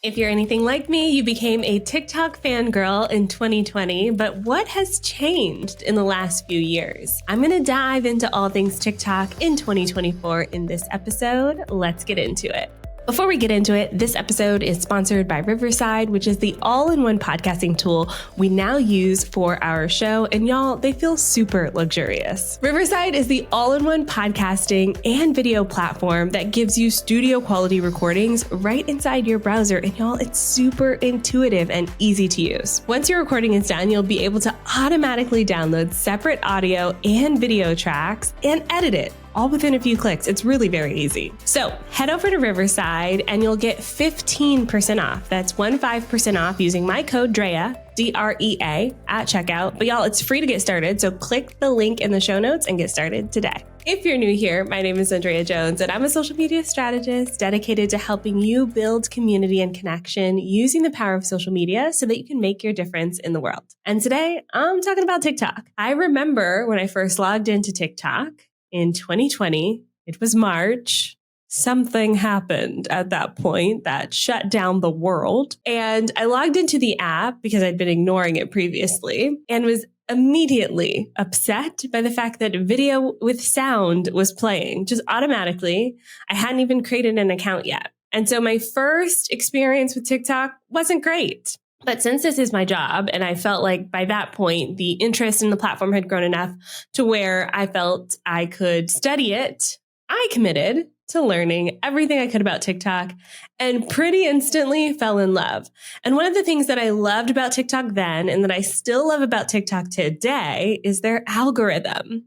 If you're anything like me, you became a TikTok fangirl in 2020, but what has changed in the last few years? I'm going to dive into all things TikTok in 2024 in this episode. Let's get into it. Before we get into it, this episode is sponsored by Riverside, which is the all-in-one podcasting tool we now use for our show. And y'all, they feel super luxurious. Riverside is the all-in-one podcasting and video platform that gives you studio quality recordings right inside your browser. And y'all, it's super intuitive and easy to use. Once your recording is done, you'll be able to automatically download separate audio and video tracks and edit it all within a few clicks. It's really very easy. So head over to Riverside and you'll get 15% off. That's 15% off using my code DREA, D-R-E-A, at checkout. But y'all, it's free to get started. So click the link in the show notes and get started today. If you're new here, my name is ANDREA Jones and I'm a social media strategist dedicated to helping you build community and connection using the power of social media so that you can make your difference in the world. And today I'm talking about TikTok. I remember when I first logged into TikTok in 2020, it was March. Something happened at that point that shut down the world. And I logged into the app because I'd been ignoring it previously and was immediately upset by the fact that video with sound was playing just automatically. I hadn't even created an account yet. And so my first experience with TikTok wasn't great. But since this is my job, and I felt like by that point, the interest in the platform had grown enough to where I felt I could study it, I committed to learning everything I could about TikTok and pretty instantly fell in love. And one of the things that I loved about TikTok then and that I still love about TikTok today is their algorithm.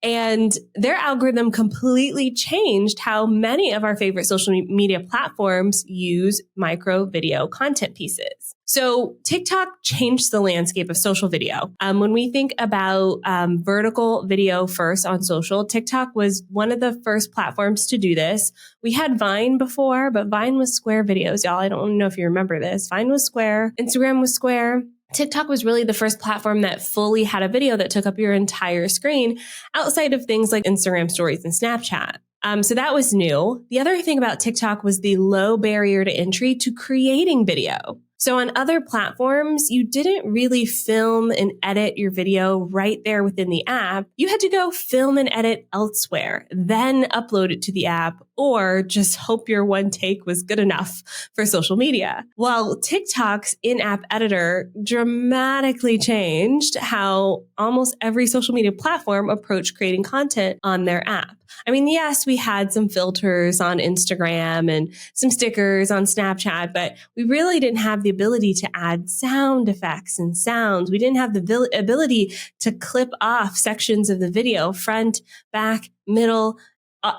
And their algorithm completely changed how many of our favorite social media platforms use micro video content pieces. So TikTok changed the landscape of social video. When we think about vertical video first on social, TikTok was one of the first platforms to do this. We had Vine before, but Vine was square videos, y'all. I don't know if you remember this. Vine was square. Instagram was square. TikTok was really the first platform that fully had a video that took up your entire screen outside of things like Instagram stories and Snapchat. So that was new. The other thing about TikTok was the low barrier to entry to creating video. So on other platforms, you didn't really film and edit your video right there within the app. You had to go film and edit elsewhere, then upload it to the app, or just hope your one take was good enough for social media. Well, TikTok's in-app editor dramatically changed how almost every social media platform approached creating content on their app. I mean, yes, we had some filters on Instagram and some stickers on Snapchat, but we really didn't have the ability to add sound effects and sounds. We didn't have the ability to clip off sections of the video, front, back, middle,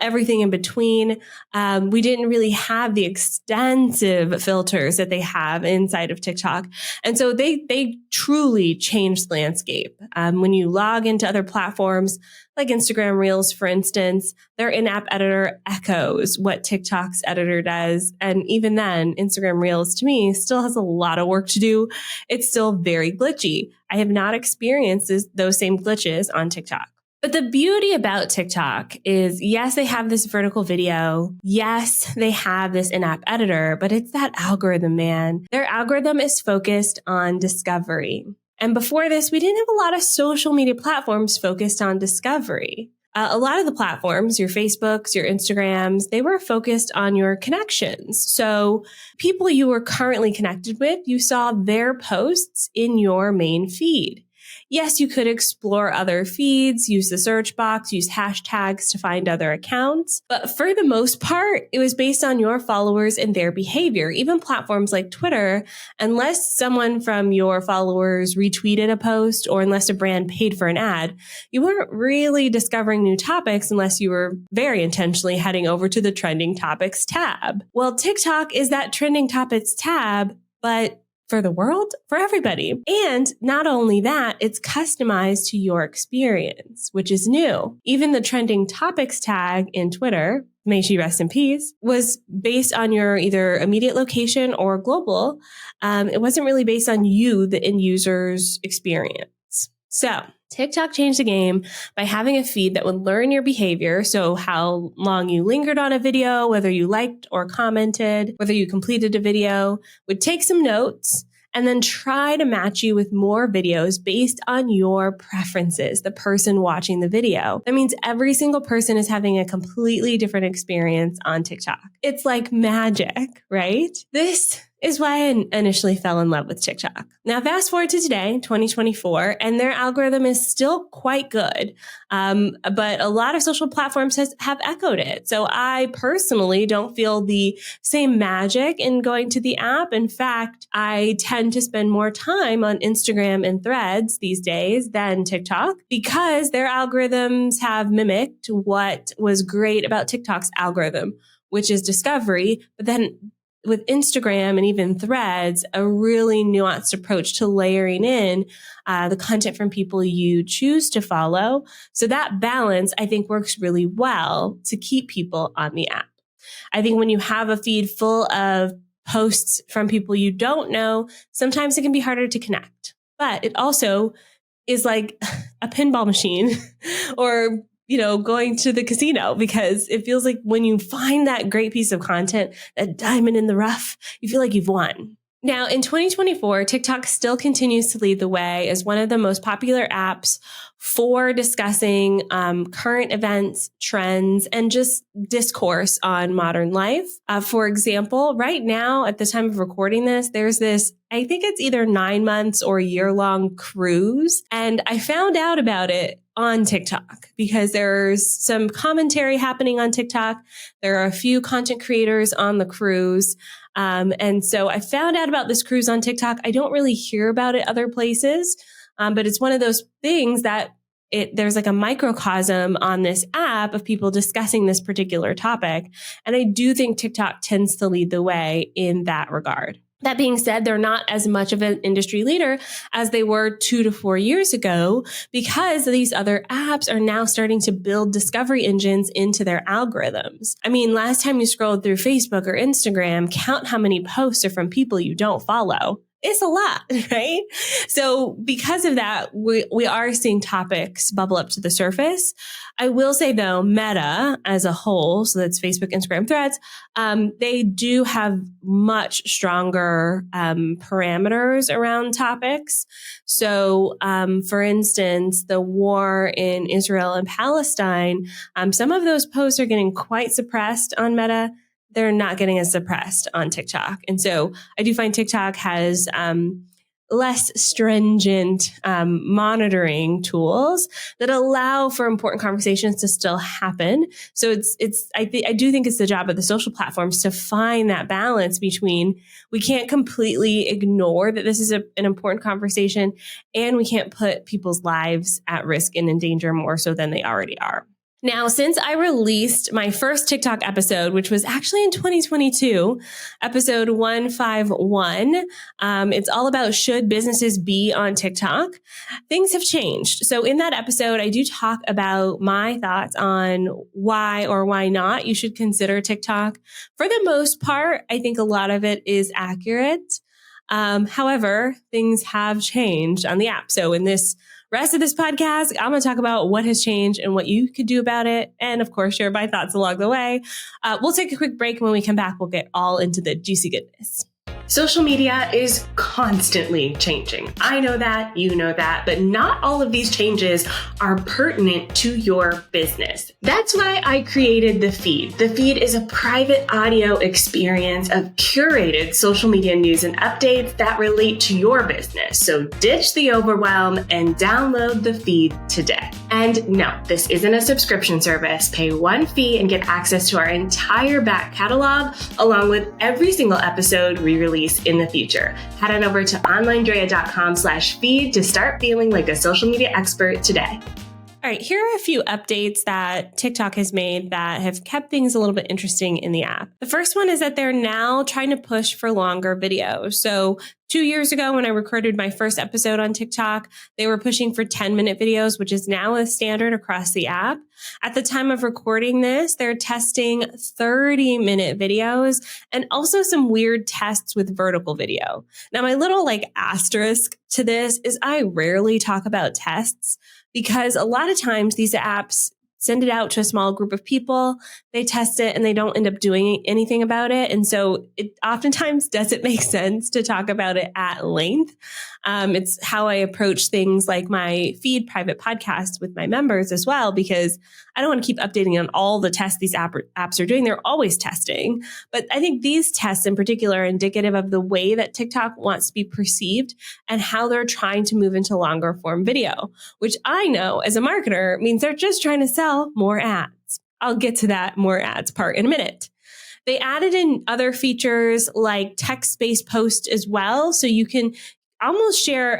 everything in between. We didn't really have the extensive filters that they have inside of TikTok. And so they truly changed the landscape. When you log into other platforms like Instagram Reels, for instance, their in-app editor echoes what TikTok's editor does. And even then, Instagram Reels, to me, still has a lot of work to do. It's still very glitchy. I have not experienced those same glitches on TikTok. But the beauty about TikTok is, yes, they have this vertical video. Yes, they have this in-app editor, but it's that algorithm, man. Their algorithm is focused on discovery. And before this, we didn't have a lot of social media platforms focused on discovery. A lot of the platforms, your Facebooks, your Instagrams, they were focused on your connections. So people you were currently connected with, you saw their posts in your main feed. Yes, you could explore other feeds, use the search box, use hashtags to find other accounts. But for the most part, it was based on your followers and their behavior. Even platforms like Twitter, unless someone from your followers retweeted a post or unless a brand paid for an ad, you weren't really discovering new topics unless you were very intentionally heading over to the trending topics tab. Well, TikTok is that trending topics tab, but for the world, for everybody. And not only that, it's customized to your experience, which is new. Even the trending topics tag in Twitter, may she rest in peace, was based on your either immediate location or global. It wasn't really based on you, the end user's experience. So TikTok changed the game by having a feed that would learn your behavior. So how long you lingered on a video, whether you liked or commented, whether you completed a video, would take some notes and then try to match you with more videos based on your preferences, the person watching the video. That means every single person is having a completely different experience on TikTok. It's like magic, right? This is why I initially fell in love with TikTok. Now, fast forward to today, 2024, and their algorithm is still quite good. But a lot of social platforms have echoed it. So I personally don't feel the same magic in going to the app. In fact, I tend to spend more time on Instagram and Threads these days than TikTok because their algorithms have mimicked what was great about TikTok's algorithm, which is discovery, but then with Instagram and even Threads, a really nuanced approach to layering in the content from people you choose to follow. So that balance, I think, works really well to keep people on the app. I think when you have a feed full of posts from people you don't know, sometimes it can be harder to connect. But it also is like a pinball machine or going to the casino, because it feels like when you find that great piece of content, that diamond in the rough, you feel like you've won. Now, in 2024, TikTok still continues to lead the way as one of the most popular apps for discussing current events, trends, and just discourse on modern life. For example, right now, at the time of recording this, there's this, I think it's either 9 months or a year-long cruise. And I found out about it on TikTok because there's some commentary happening on TikTok. There are a few content creators on the cruise. And so I found out about this cruise on TikTok. I don't really hear about it other places, but it's one of those things that there's like a microcosm on this app of people discussing this particular topic. And I do think TikTok tends to lead the way in that regard. That being said, they're not as much of an industry leader as they were 2 to 4 years ago because these other apps are now starting to build discovery engines into their algorithms. I mean, last time you scrolled through Facebook or Instagram, count how many posts are from people you don't follow. It's a lot, right? So because of that, we are seeing topics bubble up to the surface. I will say though, Meta as a whole, so that's Facebook, Instagram, Threads, they do have much stronger parameters around topics. So for instance, the war in Israel and Palestine, some of those posts are getting quite suppressed on Meta. They're not getting as suppressed on TikTok. And so I do find TikTok has less stringent monitoring tools that allow for important conversations to still happen. So I do think it's the job of the social platforms to find that balance between we can't completely ignore that this is an important conversation and we can't put people's lives at risk and in danger more so than they already are. Now, since I released my first TikTok episode, which was actually in 2022, episode 151, it's all about should businesses be on TikTok? Things have changed. So in that episode, I do talk about my thoughts on why or why not you should consider TikTok. For the most part, I think a lot of it is accurate. However, things have changed on the app. So in this rest of this podcast, I'm going to talk about what has changed and what you could do about it. And of course, share my thoughts along the way. We'll take a quick break. And when we come back, we'll get all into the juicy goodness. Social media is constantly changing. I know that, you know that, but not all of these changes are pertinent to your business. That's why I created The Feed. The Feed is a private audio experience of curated social media news and updates that relate to your business. So ditch the overwhelm and download The Feed today. And no, this isn't a subscription service. Pay one fee and get access to our entire back catalog, along with every single episode we release in the future. Head on over to OnlineDrea.com/feed to start feeling like a social media expert today. All right, here are a few updates that TikTok has made that have kept things a little bit interesting in the app. The first one is that they're now trying to push for longer videos. So 2 years ago, when I recorded my first episode on TikTok, they were pushing for 10-minute videos, which is now a standard across the app. At the time of recording this, they're testing 30-minute videos and also some weird tests with vertical video. Now, my little asterisk to this is I rarely talk about tests because a lot of times these apps send it out to a small group of people, they test it, and they don't end up doing anything about it. And so it oftentimes doesn't make sense to talk about it at length. It's how I approach things like my feed private podcasts with my members as well, because I don't want to keep updating on all the tests these apps are doing. They're always testing. But I think these tests in particular are indicative of the way that TikTok wants to be perceived and how they're trying to move into longer form video, which I know as a marketer means they're just trying to sell more ads. I'll get to that more ads part in a minute. They added in other features like text-based posts as well. So you can almost share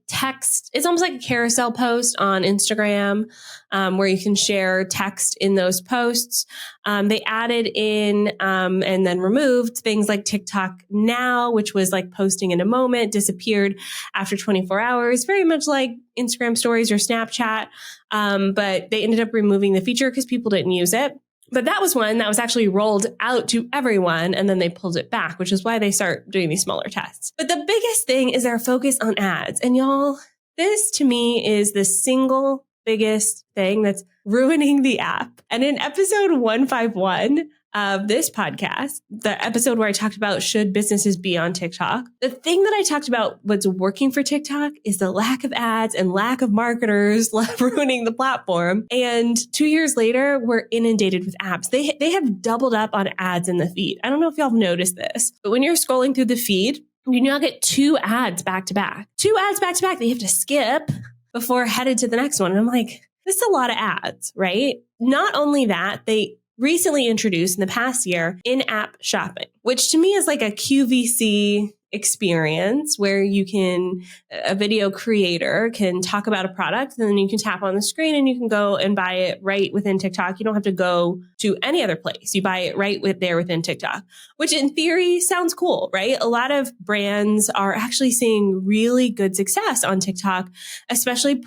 text. It's almost like a carousel post on Instagram where you can share text in those posts. They added in and then removed things like TikTok Now, which was like posting in a moment, disappeared after 24 hours, very much like Instagram stories or Snapchat. But they ended up removing the feature because people didn't use it. But that was one that was actually rolled out to everyone, and then they pulled it back, which is why they start doing these smaller tests. But the biggest thing is their focus on ads. And y'all, this to me is the single biggest thing that's ruining the app. And in episode 151 of this podcast, the episode where I talked about should businesses be on TikTok, the thing that I talked about what's working for TikTok is the lack of ads and lack of marketers ruining the platform. And 2 years later, we're inundated with apps. They have doubled up on ads in the feed. I don't know if y'all have noticed this, but when you're scrolling through the feed, you now get 2 ads back to back. 2 ads back to back that you have to skip before headed to the next one. And I'm like, this is a lot of ads, right? Not only that, they recently introduced in the past year in-app shopping, which to me is like a QVC experience where a video creator can talk about a product, and then you can tap on the screen and you can go and buy it right within TikTok. You don't have to go to any other place. You buy it right there within TikTok, which in theory sounds cool, right? A lot of brands are actually seeing really good success on TikTok, especially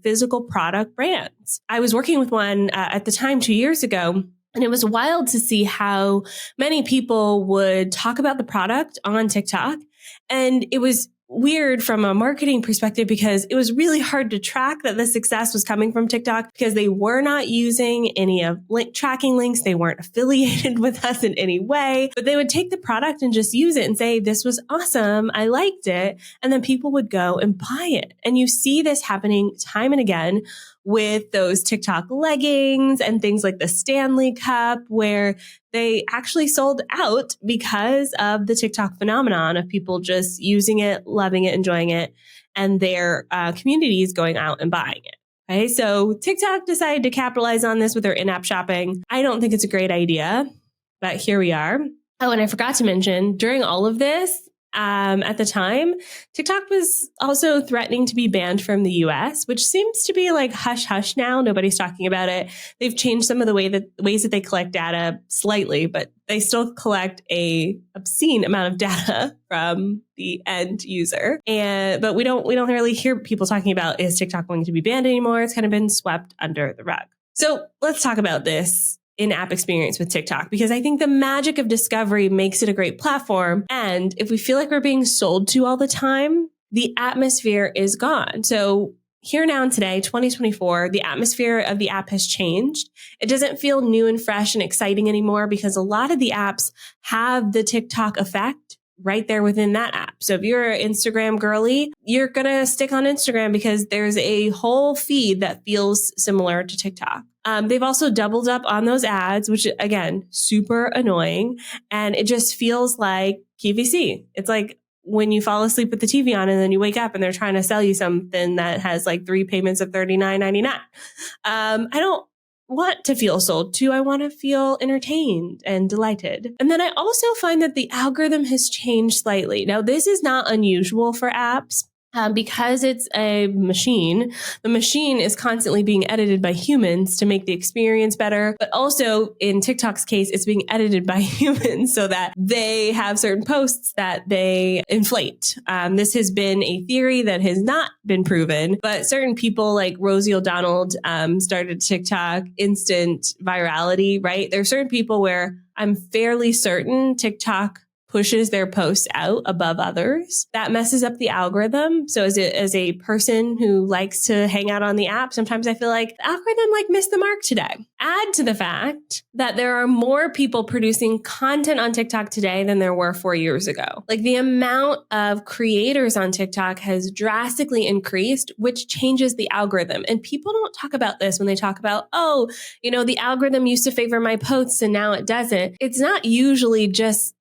physical product brands. I was working with one at the time 2 years ago, and it was wild to see how many people would talk about the product on TikTok. And it was weird from a marketing perspective because it was really hard to track that the success was coming from TikTok because they were not using any of tracking links. They weren't affiliated with us in any way, but they would take the product and just use it and say, this was awesome. I liked it. And then people would go and buy it. And you see this happening time and again with those TikTok leggings and things like the Stanley Cup, where they actually sold out because of the TikTok phenomenon of people just using it, loving it, enjoying it, and their communities going out and buying it. Okay, so TikTok decided to capitalize on this with their in-app shopping. I don't think it's a great idea, but here we are. Oh, and I forgot to mention, during all of this, at the time, TikTok was also threatening to be banned from the US, which seems to be like hush hush now. Nobody's talking about it. They've changed some of the ways that they collect data slightly, but they still collect a obscene amount of data from the end user. But we don't really hear people talking about, is TikTok going to be banned anymore? It's kind of been swept under the rug. So let's talk about this in-app experience with TikTok, because I think the magic of discovery makes it a great platform. And if we feel like we're being sold to all the time, the atmosphere is gone. So here now and today, 2024, the atmosphere of the app has changed. It doesn't feel new and fresh and exciting anymore because a lot of the apps have the TikTok effect right there within that app. So if you're an Instagram girly, you're going to stick on Instagram because there's a whole feed that feels similar to TikTok. They've also doubled up on those ads, which again, super annoying. And it just feels like QVC. It's like when you fall asleep with the TV on and then you wake up and they're trying to sell you something that has like 3 payments of $39.99. I don't want to feel sold to. I want to feel entertained and delighted. And then I also find that the algorithm has changed slightly. Now, this is not unusual for apps. because it's a machine, the machine is constantly being edited by humans to make the experience better. But also in TikTok's case, it's being edited by humans so that they have certain posts that they inflate. This has been a theory that has not been proven, but certain people like Rosie O'Donnell started TikTok instant virality, right? There are certain people where I'm fairly certain TikTok pushes their posts out above others. That messes up the algorithm. So as a person who likes to hang out on the app, sometimes I feel like the algorithm missed the mark today. Add to the fact that there are more people producing content on TikTok today than there were 4 years ago. The amount of creators on TikTok has drastically increased, which changes the algorithm. And people don't talk about this when they talk about, the algorithm used to favor my posts and now it doesn't. It's not usually just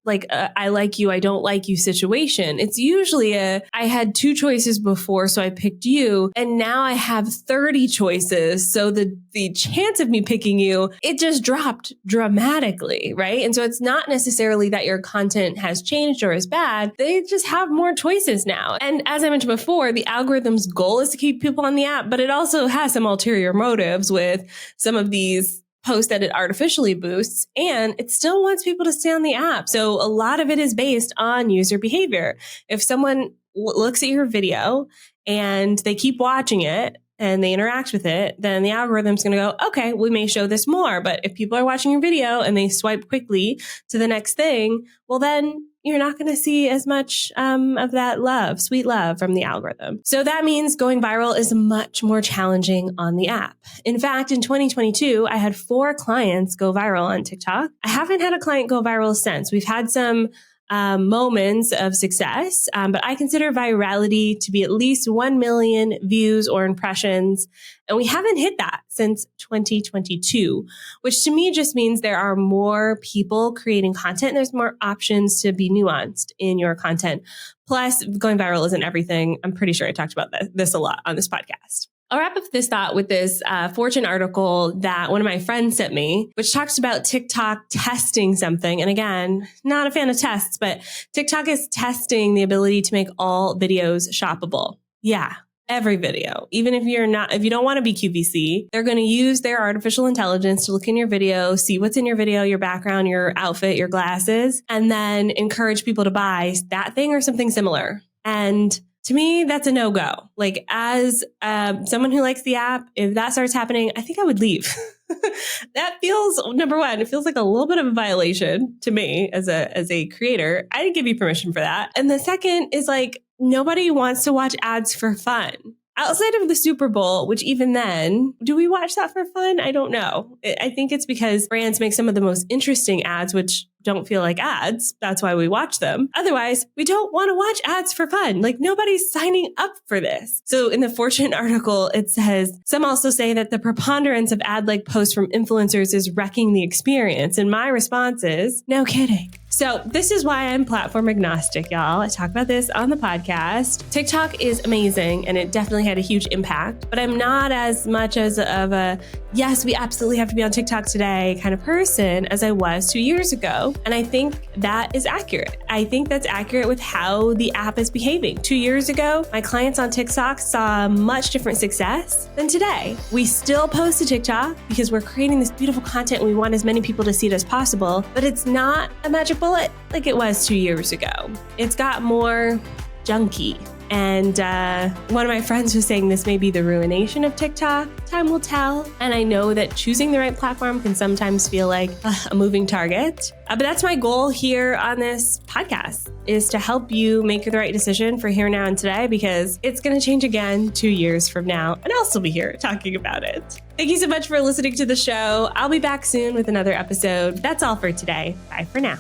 I like you, I don't like you situation. It's usually I had 2 choices before, so I picked you. And now I have 30 choices. So the chance of me picking you, it just dropped dramatically, right? And so it's not necessarily that your content has changed or is bad. They just have more choices now. And as I mentioned before, the algorithm's goal is to keep people on the app, but it also has some ulterior motives with some of these posts that it artificially boosts, and it still wants people to stay on the app. So a lot of it is based on user behavior. If someone looks at your video and they keep watching it and they interact with it, then the algorithm's going to go, okay, we may show this more. But if people are watching your video and they swipe quickly to the next thing, well, then you're not going to see as much of that sweet love from the algorithm. So that means going viral is much more challenging on the app. In fact, in 2022, I had 4 clients go viral on TikTok. I haven't had a client go viral since. We've had some moments of success, but I consider virality to be at least 1 million views or impressions. And we haven't hit that since 2022, which to me just means there are more people creating content. And there's more options to be nuanced in your content. Plus, going viral isn't everything. I'm pretty sure I talked about this a lot on this podcast. I'll wrap up this thought with this Fortune article that one of my friends sent me, which talks about TikTok testing something. And again, not a fan of tests, but TikTok is testing the ability to make all videos shoppable. Yeah, every video. Even if you don't want to be QVC, they're going to use their artificial intelligence to look in your video, see what's in your video, your background, your outfit, your glasses, and then encourage people to buy that thing or something similar. And to me, that's a no-go. As someone who likes the app, if that starts happening, I think I would leave. That feels, number one, it feels like a little bit of a violation to me as a creator. I didn't give you permission for that. And the second is nobody wants to watch ads for fun. Outside of the Super Bowl, which even then, do we watch that for fun? I don't know. I think it's because brands make some of the most interesting ads, which don't feel like ads. That's why we watch them. Otherwise, we don't want to watch ads for fun. Nobody's signing up for this. So in the Fortune article, it says, some also say that the preponderance of ad-like posts from influencers is wrecking the experience. And my response is, no kidding. So this is why I'm platform agnostic, y'all. I talk about this on the podcast. TikTok is amazing and it definitely had a huge impact, but I'm not as much of a, yes, we absolutely have to be on TikTok today kind of person as I was 2 years ago. And I think that is accurate. I think that's accurate with how the app is behaving. 2 years ago, my clients on TikTok saw much different success than today. We still post to TikTok because we're creating this beautiful content and we want as many people to see it as possible, but it's not a magic bullet like it was 2 years ago. It's got more junky. And one of my friends was saying this may be the ruination of TikTok. Time will tell. And I know that choosing the right platform can sometimes feel like a moving target. But that's my goal here on this podcast, is to help you make the right decision for here, now, and today, because it's going to change again 2 years from now. And I'll still be here talking about it. Thank you so much for listening to the show. I'll be back soon with another episode. That's all for today. Bye for now.